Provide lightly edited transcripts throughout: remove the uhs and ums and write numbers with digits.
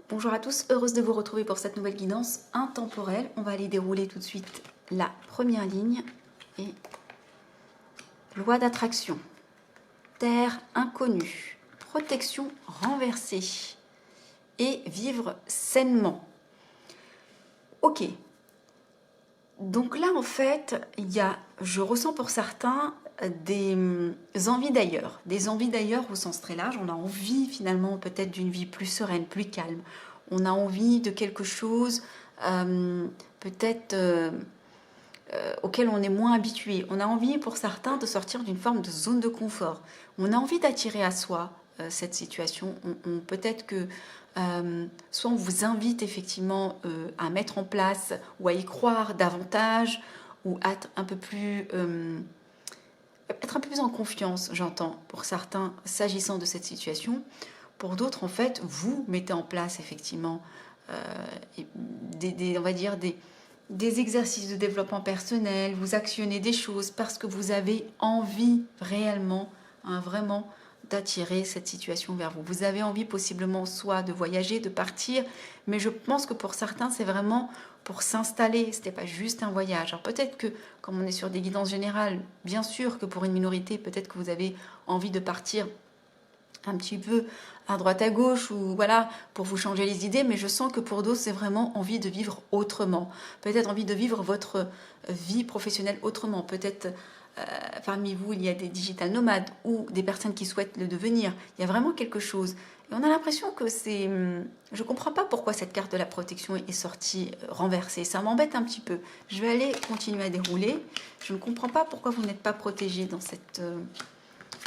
bonjour à tous, heureuse de vous retrouver pour cette nouvelle guidance intemporelle. On va aller dérouler tout de suite la première ligne et loi d'attraction, terre inconnue, protection renversée et vivre sainement. Ok, donc là en fait, je ressens pour certains des envies d'ailleurs au sens très large. On a envie finalement peut-être d'une vie plus sereine, plus calme. On a envie de quelque chose peut-être auquel on est moins habitué. On a envie pour certains de sortir d'une forme de zone de confort. On a envie d'attirer à soi cette situation. Peut-être que soit on vous invite effectivement à mettre en place ou à y croire davantage ou à être un peu plus en confiance, j'entends, pour certains, s'agissant de cette situation. Pour d'autres, en fait, vous mettez en place effectivement on va dire des exercices de développement personnel, vous actionnez des choses parce que vous avez envie réellement, vraiment, d'attirer cette situation vers vous. Vous avez envie possiblement soit de voyager, de partir, mais je pense que pour certains, c'est vraiment pour s'installer, ce n'était pas juste un voyage. Alors peut-être que, comme on est sur des guidances générales, bien sûr que pour une minorité, peut-être que vous avez envie de partir un petit peu à droite à gauche ou voilà pour vous changer les idées, mais je sens que pour d'autres c'est vraiment envie de vivre autrement, peut-être envie de vivre votre vie professionnelle autrement, peut-être parmi vous il y a des digital nomades ou des personnes qui souhaitent le devenir. Il y a vraiment quelque chose et on a l'impression que c'est, je comprends pas pourquoi cette carte de la protection est sortie renversée, ça m'embête un petit peu. Je vais aller continuer à dérouler. Je ne comprends pas pourquoi vous n'êtes pas protégé dans cette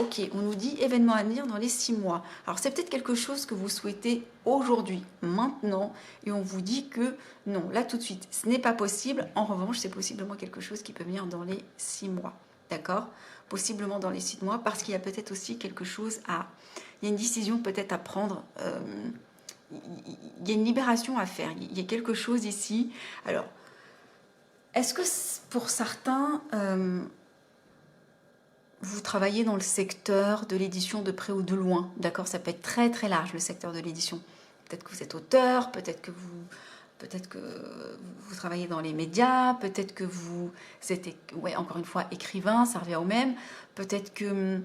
Ok, on nous dit événement à venir dans les 6 mois. Alors c'est peut-être quelque chose que vous souhaitez aujourd'hui, maintenant, et on vous dit que non, là tout de suite, ce n'est pas possible. En revanche, c'est possiblement quelque chose qui peut venir dans les 6 mois. D'accord? Possiblement dans les 6 mois, parce qu'il y a peut-être aussi quelque chose à... Il y a une décision peut-être à prendre. Il y a une libération à faire. Il y a quelque chose ici. Alors, est-ce que pour certains... vous travaillez dans le secteur de l'édition de près ou de loin, d'accord? Ça peut être très très large le secteur de l'édition. Peut-être que vous êtes auteur, peut-être que vous travaillez dans les médias, peut-être que vous êtes, ouais, encore une fois, écrivain, ça revient au même. Peut-être que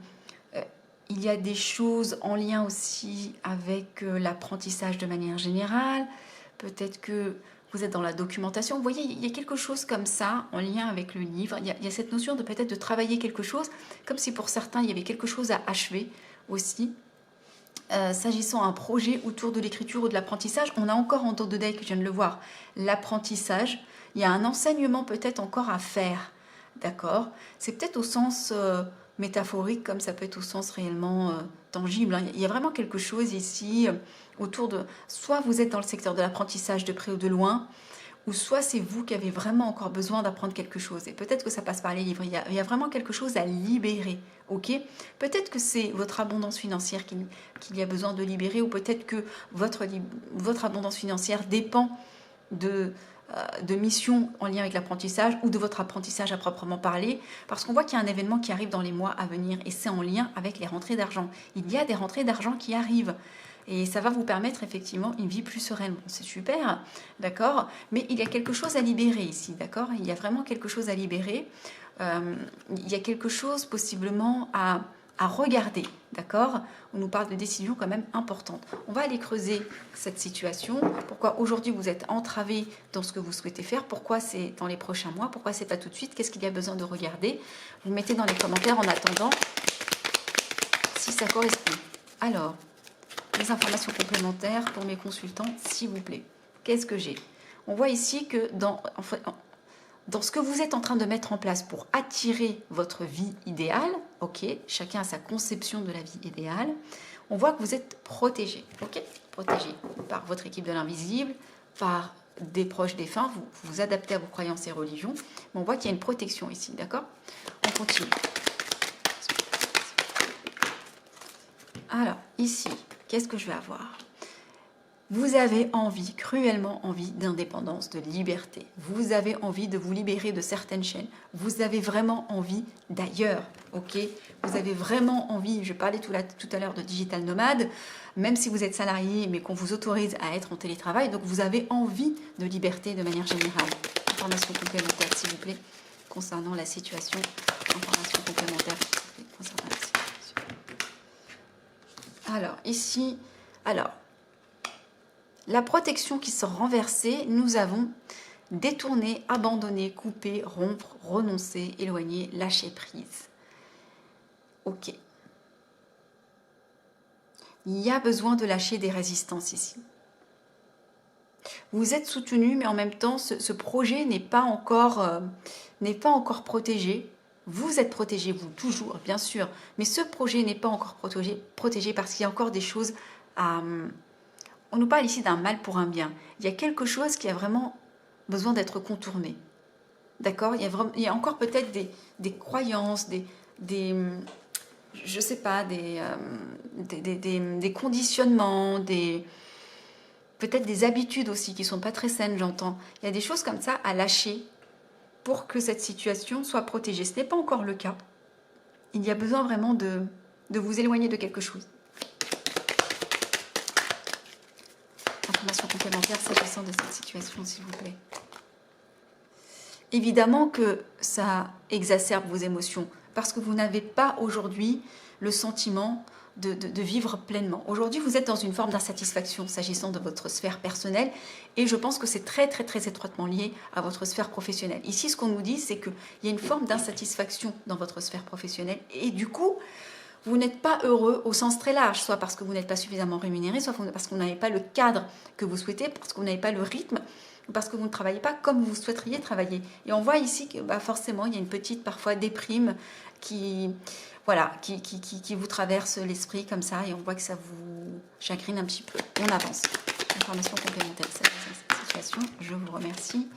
il y a des choses en lien aussi avec l'apprentissage de manière générale. Peut-être que vous êtes dans la documentation. Vous voyez, il y a quelque chose comme ça en lien avec le livre. Il y a cette notion de peut-être de travailler quelque chose, comme si pour certains, il y avait quelque chose à achever aussi. S'agissant d'un projet autour de l'écriture ou de l'apprentissage, on a encore en dos de deck, je viens de le voir, l'apprentissage. Il y a un enseignement peut-être encore à faire, d'accord? C'est peut-être au sens métaphorique comme ça peut être au sens réellement tangible. Hein. Il y a vraiment quelque chose ici autour de... Soit vous êtes dans le secteur de l'apprentissage de près ou de loin, ou soit c'est vous qui avez vraiment encore besoin d'apprendre quelque chose. Et peut-être que ça passe par les livres. Il y a vraiment quelque chose à libérer, ok? Peut-être que c'est votre abondance financière qu'il y a besoin de libérer, ou peut-être que votre abondance financière dépend de missions en lien avec l'apprentissage ou de votre apprentissage à proprement parler, parce qu'on voit qu'il y a un événement qui arrive dans les mois à venir et c'est en lien avec les rentrées d'argent. Il y a des rentrées d'argent qui arrivent. Et ça va vous permettre effectivement une vie plus sereine. Bon, c'est super, d'accord? Mais il y a quelque chose à libérer ici, d'accord? Il y a vraiment quelque chose à libérer. Il y a quelque chose possiblement à regarder, d'accord? On nous parle de décisions quand même importantes. On va aller creuser cette situation. Pourquoi aujourd'hui vous êtes entravé dans ce que vous souhaitez faire? Pourquoi c'est dans les prochains mois? Pourquoi c'est pas tout de suite? Qu'est-ce qu'il y a besoin de regarder? Vous mettez dans les commentaires en attendant si ça correspond. Alors, les informations complémentaires pour mes consultants, s'il vous plaît. Qu'est-ce que j'ai? On voit ici que dans ce que vous êtes en train de mettre en place pour attirer votre vie idéale, ok, chacun a sa conception de la vie idéale, on voit que vous êtes protégé, ok, protégé par votre équipe de l'invisible, par des proches défunts, vous vous adaptez à vos croyances et religions, mais on voit qu'il y a une protection ici, d'accord? On continue. Alors, ici, qu'est-ce que je vais avoir? Vous avez envie, cruellement envie d'indépendance, de liberté. Vous avez envie de vous libérer de certaines chaînes. Vous avez vraiment envie d'ailleurs, ok? Vous avez vraiment envie, je parlais tout à l'heure de digital nomade, même si vous êtes salarié, mais qu'on vous autorise à être en télétravail, donc vous avez envie de liberté de manière générale. Information complémentaire, s'il vous plaît, concernant la situation. Information complémentaire concernant la situation. Alors, ici, la protection qui sort renversée, nous avons détourner, abandonner, couper, rompre, renoncer, éloigner, lâcher prise. Ok. Il y a besoin de lâcher des résistances ici. Vous êtes soutenu, mais en même temps, ce projet n'est pas encore protégé. Vous êtes protégé, vous, toujours, bien sûr. Mais ce projet n'est pas encore protégé parce qu'il y a encore des choses à... On nous parle ici d'un mal pour un bien. Il y a quelque chose qui a vraiment besoin d'être contourné. D'accord? Il y a encore peut-être des croyances, je sais pas, des conditionnements, peut-être des habitudes aussi qui ne sont pas très saines, j'entends. Il y a des choses comme ça à lâcher pour que cette situation soit protégée. Ce n'est pas encore le cas. Il y a besoin vraiment de vous éloigner de quelque chose. Information complémentaire s'agissant de cette situation, s'il vous plaît. Évidemment que ça exacerbe vos émotions parce que vous n'avez pas aujourd'hui le sentiment de vivre pleinement. Aujourd'hui, vous êtes dans une forme d'insatisfaction s'agissant de votre sphère personnelle et je pense que c'est très étroitement lié à votre sphère professionnelle. Ici, ce qu'on nous dit, c'est qu'il y a une forme d'insatisfaction dans votre sphère professionnelle et du coup, vous n'êtes pas heureux au sens très large, soit parce que vous n'êtes pas suffisamment rémunéré, soit parce que vous n'avez pas le cadre que vous souhaitez, parce que vous n'avez pas le rythme, parce que vous ne travaillez pas comme vous souhaiteriez travailler. Et on voit ici que forcément, il y a une petite parfois déprime qui vous traverse l'esprit comme ça, et on voit que ça vous chagrine un petit peu. On avance. Information complémentaire, cette situation, je vous remercie.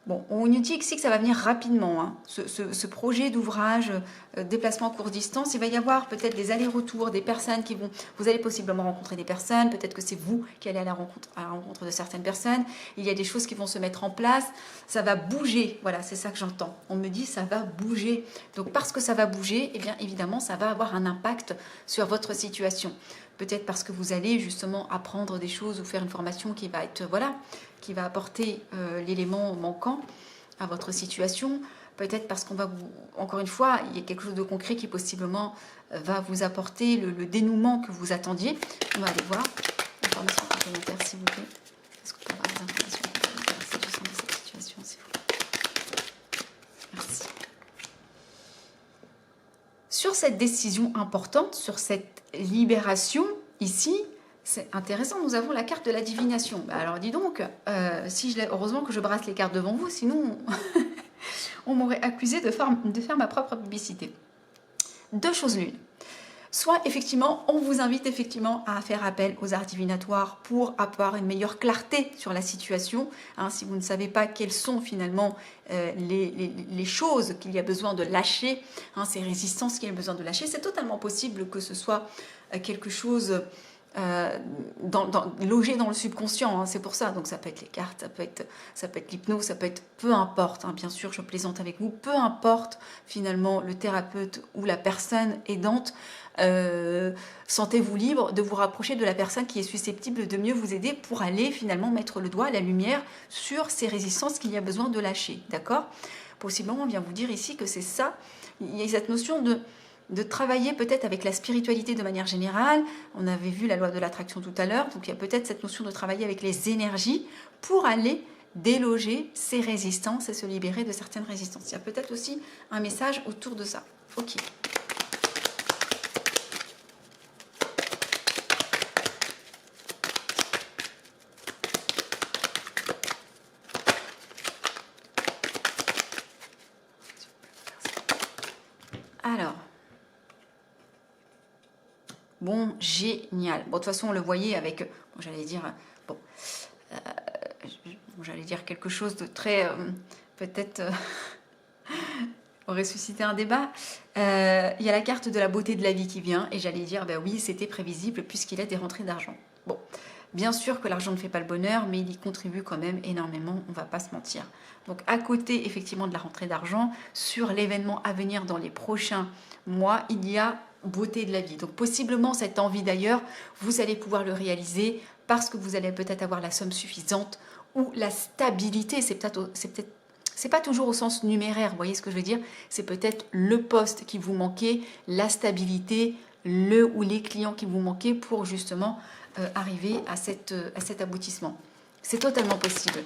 Bon, on nous dit ici que ça va venir rapidement, hein. Ce projet d'ouvrage, déplacement à courte distance, il va y avoir peut-être des allers-retours, des personnes qui vont... Vous allez possiblement rencontrer des personnes, peut-être que c'est vous qui allez à la rencontre de certaines personnes. Il y a des choses qui vont se mettre en place, ça va bouger, voilà, c'est ça que j'entends. On me dit ça va bouger. Donc parce que ça va bouger, eh bien évidemment, ça va avoir un impact sur votre situation. Peut-être parce que vous allez justement apprendre des choses ou faire une formation qui va être, voilà, qui va apporter l'élément manquant à votre situation. Peut-être parce qu'on va vous, encore une fois, il y a quelque chose de concret qui possiblement va vous apporter le dénouement que vous attendiez. On va aller voir. Information complémentaire, s'il vous plaît. Est-ce qu'on peut avoir des informations complémentaires s'agissant de cette situation, s'il vous plaît? Merci. Sur cette décision importante, sur cette libération, ici, c'est intéressant, nous avons la carte de la divination. Alors dis donc, heureusement que je brasse les cartes devant vous, sinon on m'aurait accusé de faire ma propre publicité. Deux choses l'une. Soit effectivement, on vous invite effectivement à faire appel aux arts divinatoires pour avoir une meilleure clarté sur la situation. Hein, si vous ne savez pas quelles sont finalement les choses qu'il y a besoin de lâcher, hein, ces résistances qu'il y a besoin de lâcher, c'est totalement possible que ce soit quelque chose logé dans le subconscient, hein, c'est pour ça. Donc ça peut être les cartes, ça peut être l'hypnose, ça peut être peu importe, hein, bien sûr je plaisante avec vous, peu importe finalement le thérapeute ou la personne aidante, sentez-vous libre de vous rapprocher de la personne qui est susceptible de mieux vous aider pour aller finalement mettre le doigt, la lumière sur ces résistances qu'il y a besoin de lâcher, d'accord? Possiblement on vient vous dire ici que c'est ça, il y a cette notion de travailler peut-être avec la spiritualité de manière générale. On avait vu la loi de l'attraction tout à l'heure, donc il y a peut-être cette notion de travailler avec les énergies pour aller déloger ces résistances et se libérer de certaines résistances. Il y a peut-être aussi un message autour de ça. Ok. Alors, bon, génial. Bon, de toute façon, on le voyait avec, bon, j'allais dire, j'allais dire quelque chose de très, peut-être, aurait suscité un débat. Il y a la carte de la beauté de la vie qui vient, et j'allais dire, ben oui, c'était prévisible puisqu'il y a des rentrées d'argent. Bon, Bien sûr que l'argent ne fait pas le bonheur, mais il y contribue quand même énormément, on ne va pas se mentir. Donc à côté effectivement de la rentrée d'argent, sur l'événement à venir dans les prochains mois, il y a beauté de la vie. Donc possiblement cette envie d'ailleurs, vous allez pouvoir le réaliser parce que vous allez peut-être avoir la somme suffisante ou la stabilité. C'est pas toujours au sens numéraire, vous voyez ce que je veux dire? C'est peut-être le poste qui vous manquait, la stabilité, le ou les clients qui vous manquaient pour justement arriver à cet aboutissement. C'est totalement possible.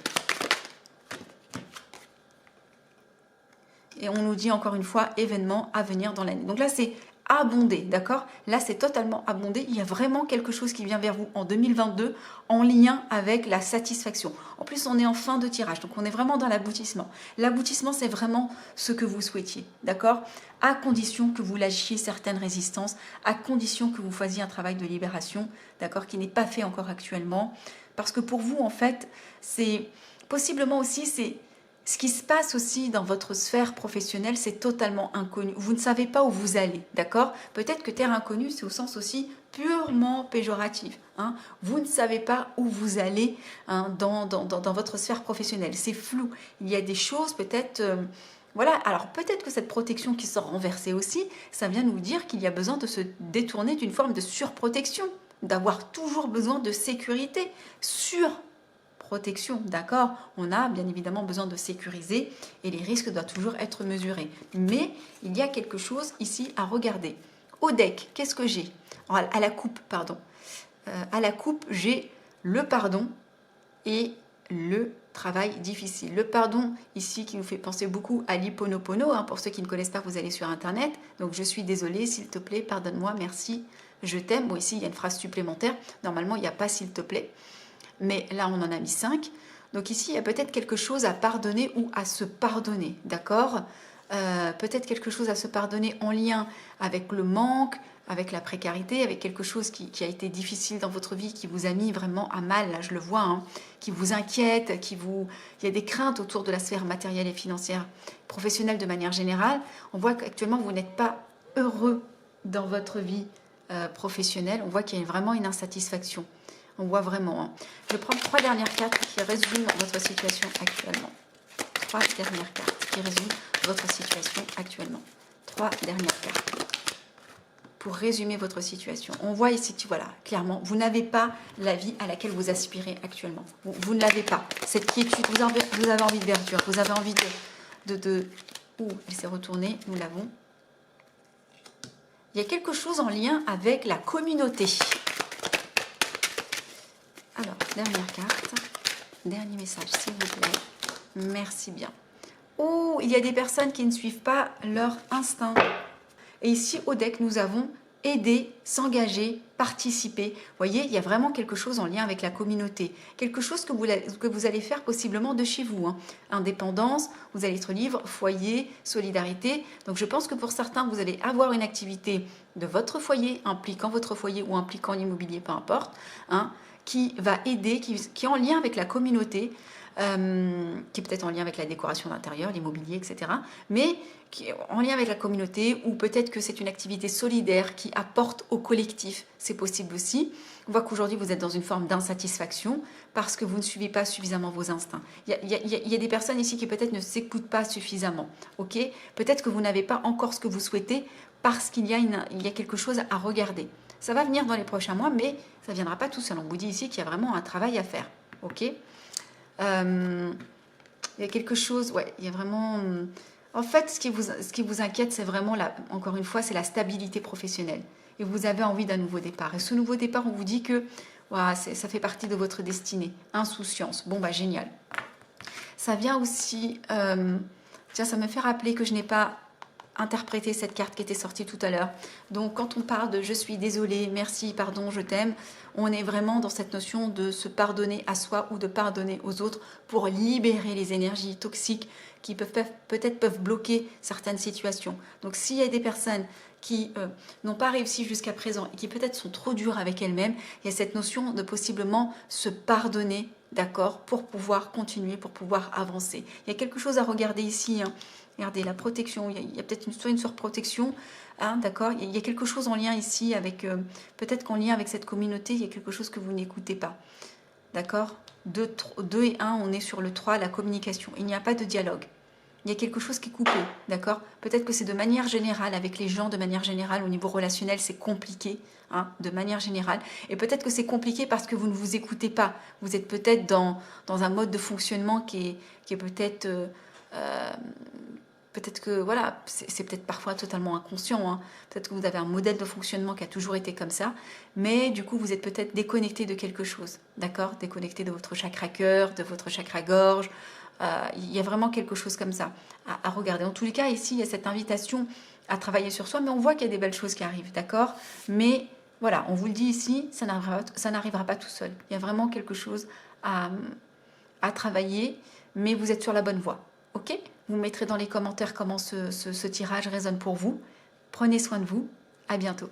Et on nous dit encore une fois, événement à venir dans l'année. Donc là, c'est abondé, d'accord? Là, c'est totalement abondé. Il y a vraiment quelque chose qui vient vers vous en 2022 en lien avec la satisfaction. En plus, on est en fin de tirage, donc on est vraiment dans l'aboutissement. L'aboutissement, c'est vraiment ce que vous souhaitiez, d'accord? À condition que vous lâchiez certaines résistances, à condition que vous fassiez un travail de libération, d'accord, qui n'est pas fait encore actuellement. Parce que pour vous, en fait, c'est possiblement aussi, c'est... Ce qui se passe aussi dans votre sphère professionnelle, c'est totalement inconnu. Vous ne savez pas où vous allez, d'accord? Peut-être que terre inconnue, c'est au sens aussi purement péjoratif. Hein. Vous ne savez pas où vous allez hein, dans votre sphère professionnelle. C'est flou. Il y a des choses peut-être... voilà, alors peut-être que cette protection qui sort renversée aussi, ça vient nous dire qu'il y a besoin de se détourner d'une forme de surprotection, d'avoir toujours besoin de sécurité, protection, d'accord? On a bien évidemment besoin de sécuriser et les risques doivent toujours être mesurés. Mais il y a quelque chose ici à regarder. Au deck, qu'est-ce que j'ai? À la coupe, pardon. À la coupe, j'ai le pardon et le travail difficile. Le pardon, ici, qui nous fait penser beaucoup à l'Ho'oponopono. Hein, pour ceux qui ne connaissent pas, vous allez sur Internet. Donc, je suis désolée, s'il te plaît, pardonne-moi, merci, je t'aime. Bon, ici, il y a une phrase supplémentaire. Normalement, il n'y a pas s'il te plaît. Mais là, on en a mis 5. Donc ici, il y a peut-être quelque chose à pardonner ou à se pardonner, d'accord? Peut-être quelque chose à se pardonner en lien avec le manque, avec la précarité, avec quelque chose qui a été difficile dans votre vie, qui vous a mis vraiment à mal, là je le vois, hein, qui vous inquiète, il y a des craintes autour de la sphère matérielle et financière, professionnelle de manière générale. On voit qu'actuellement, vous n'êtes pas heureux dans votre vie professionnelle. On voit qu'il y a vraiment une insatisfaction. On voit vraiment. Hein. Je prends 3 dernières cartes qui résument votre situation actuellement. 3 dernières cartes qui résument votre situation actuellement. 3 dernières cartes pour résumer votre situation. On voit ici, voilà, clairement, vous n'avez pas la vie à laquelle vous aspirez actuellement. Vous ne l'avez pas. Cette quiétude, vous avez envie de verdure, vous avez envie Ouh, elle s'est retournée, nous l'avons. Il y a quelque chose en lien avec la communauté. Alors, dernière carte, dernier message, s'il vous plaît. Merci bien. Oh, il y a des personnes qui ne suivent pas leur instinct. Et ici, au deck, nous avons aider, s'engager, participer. Vous voyez, il y a vraiment quelque chose en lien avec la communauté. Quelque chose que vous allez faire possiblement de chez vous. Hein. Indépendance, vous allez être libre, foyer, solidarité. Donc, je pense que pour certains, vous allez avoir une activité de votre foyer, impliquant votre foyer ou impliquant l'immobilier, peu importe, hein, qui va aider, qui est en lien avec la communauté, qui est peut-être en lien avec la décoration d'intérieur, l'immobilier, etc. Mais qui est en lien avec la communauté, ou peut-être que c'est une activité solidaire qui apporte au collectif. C'est possible aussi. On voit qu'aujourd'hui, vous êtes dans une forme d'insatisfaction parce que vous ne suivez pas suffisamment vos instincts. Il y a des personnes ici qui peut-être ne s'écoutent pas suffisamment. Ok, peut-être que vous n'avez pas encore ce que vous souhaitez parce qu'il y a quelque chose à regarder. Ça va venir dans les prochains mois, mais ça ne viendra pas tout seul. On vous dit ici qu'il y a vraiment un travail à faire. Ok, il y a quelque chose, ouais, il y a vraiment... En fait, ce qui vous inquiète, c'est vraiment, encore une fois, c'est la stabilité professionnelle. Et vous avez envie d'un nouveau départ. Et ce nouveau départ, on vous dit que voilà, ça fait partie de votre destinée. Insouciance. Bon, bah génial. Ça vient aussi... tiens, ça me fait rappeler que je n'ai pas interprété cette carte qui était sortie tout à l'heure. Donc, quand on parle de « je suis désolée, merci, pardon, je t'aime », on est vraiment dans cette notion de se pardonner à soi ou de pardonner aux autres pour libérer les énergies toxiques qui peut-être peuvent bloquer certaines situations. Donc, s'il y a des personnes qui n'ont pas réussi jusqu'à présent et qui peut-être sont trop dures avec elles-mêmes, il y a cette notion de possiblement se pardonner d'accord, pour pouvoir continuer, pour pouvoir avancer. Il y a quelque chose à regarder ici, hein. Regardez, la protection, il y a peut-être soit une surprotection, hein, d'accord. Il y a quelque chose en lien ici avec, peut-être qu'en lien avec cette communauté, il y a quelque chose que vous n'écoutez pas, d'accord. 2 et 1, on est sur le 3, la communication. Il n'y a pas de dialogue. Il y a quelque chose qui est coupé, d'accord. Peut-être que c'est de manière générale, avec les gens, de manière générale, au niveau relationnel, c'est compliqué, hein, de manière générale. Et peut-être que c'est compliqué parce que vous ne vous écoutez pas. Vous êtes peut-être dans un mode de fonctionnement qui est peut-être... peut-être que, voilà, c'est peut-être parfois totalement inconscient, hein. Peut-être que vous avez un modèle de fonctionnement qui a toujours été comme ça, mais du coup, vous êtes peut-être déconnecté de quelque chose, d'accord. Déconnecté de votre chakra cœur, de votre chakra gorge. Il y a vraiment quelque chose comme ça à regarder. En tous les cas, ici, il y a cette invitation à travailler sur soi, mais on voit qu'il y a des belles choses qui arrivent, d'accord. Mais voilà, on vous le dit ici, ça n'arrivera pas tout seul. Il y a vraiment quelque chose à travailler, mais vous êtes sur la bonne voie, ok. Vous mettrez dans les commentaires comment ce tirage résonne pour vous. Prenez soin de vous, à bientôt.